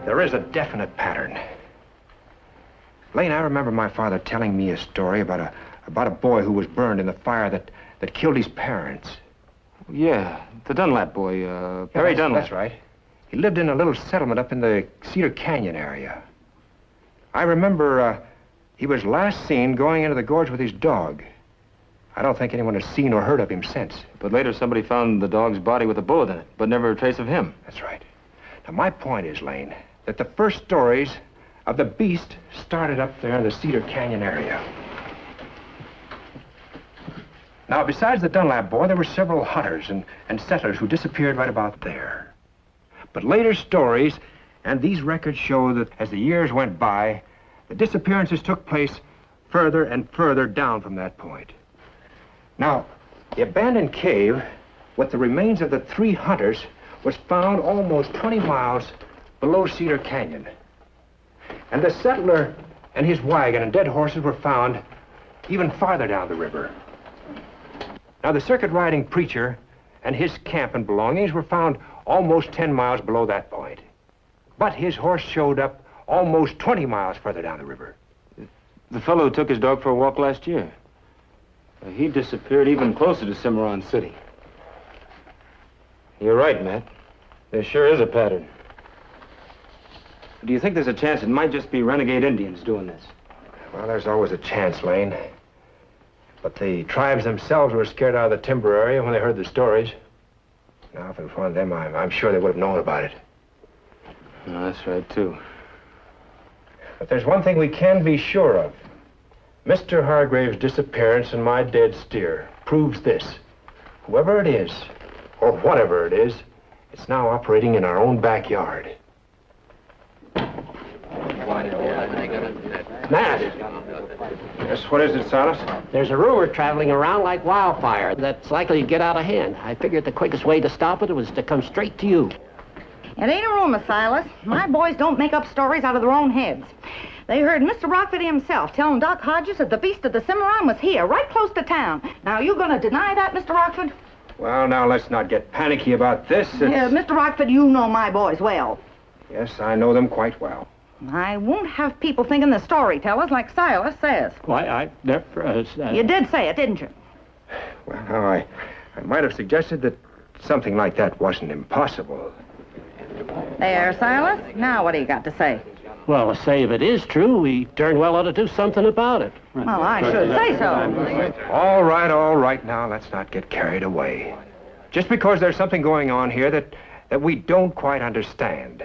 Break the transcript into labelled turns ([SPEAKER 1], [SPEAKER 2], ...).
[SPEAKER 1] there is a definite pattern. Lane, I remember my father telling me a story about a boy who was burned in the fire that killed his parents.
[SPEAKER 2] Yeah, the Dunlap boy, Perry Dunlap.
[SPEAKER 1] That's right. He lived in a little settlement up in the Cedar Canyon area. I remember he was last seen going into the gorge with his dog. I don't think anyone has seen or heard of him since.
[SPEAKER 2] But later somebody found the dog's body with a bullet in it, but never a trace of him.
[SPEAKER 1] That's right. Now, my point is, Lane, that the first stories of the beast started up there in the Cedar Canyon area. Now, besides the Dunlap boy, there were several hunters and settlers who disappeared right about there. But later stories, and these records show that as the years went by, the disappearances took place further and further down from that point. Now, the abandoned cave with the remains of the 3 hunters was found almost 20 miles below Cedar Canyon. And the settler and his wagon and dead horses were found even farther down the river. Now, the circuit-riding preacher and his camp and belongings were found almost 10 miles below that point. But his horse showed up almost 20 miles further down the river.
[SPEAKER 2] The fellow who took his dog for a walk last year. He disappeared even closer to Cimarron City. You're right, Matt. There sure is a pattern. Do you think there's a chance it might just be renegade Indians doing this?
[SPEAKER 1] Well, there's always a chance, Lane. But the tribes themselves were scared out of the timber area when they heard the stories. Now, if it was one of them, I'm sure they would have known about it.
[SPEAKER 2] No, that's right, too.
[SPEAKER 1] But there's one thing we can be sure of. Mr. Hargrave's disappearance and my dead steer proves this. Whoever it is, or whatever it is, it's now operating in our own backyard. Matt! Yes, what is it, Silas?
[SPEAKER 3] There's a rumor traveling around like wildfire that's likely to get out of hand. I figured the quickest way to stop it was to come straight to you.
[SPEAKER 4] It ain't a rumor, Silas. My boys don't make up stories out of their own heads. They heard Mr. Rockford himself telling Doc Hodges that the beast of the Cimarron was here, right close to town. Now, you gonna deny that, Mr. Rockford?
[SPEAKER 1] Well, now, let's not get panicky about this.
[SPEAKER 4] Yeah, Mr. Rockford, you know my boys well.
[SPEAKER 1] Yes, I know them quite well.
[SPEAKER 4] I won't have people thinking they're storytellers like Silas says.
[SPEAKER 3] Why, I never...
[SPEAKER 4] You did say it, didn't you?
[SPEAKER 1] Well, now, I might have suggested that something like that wasn't impossible.
[SPEAKER 4] There, Silas. Now what do you got to say?
[SPEAKER 3] Well, say if it is true, we darn well ought to do something about it.
[SPEAKER 4] Well, I should say so.
[SPEAKER 1] All right. Now, let's not get carried away. Just because there's something going on here that we don't quite understand.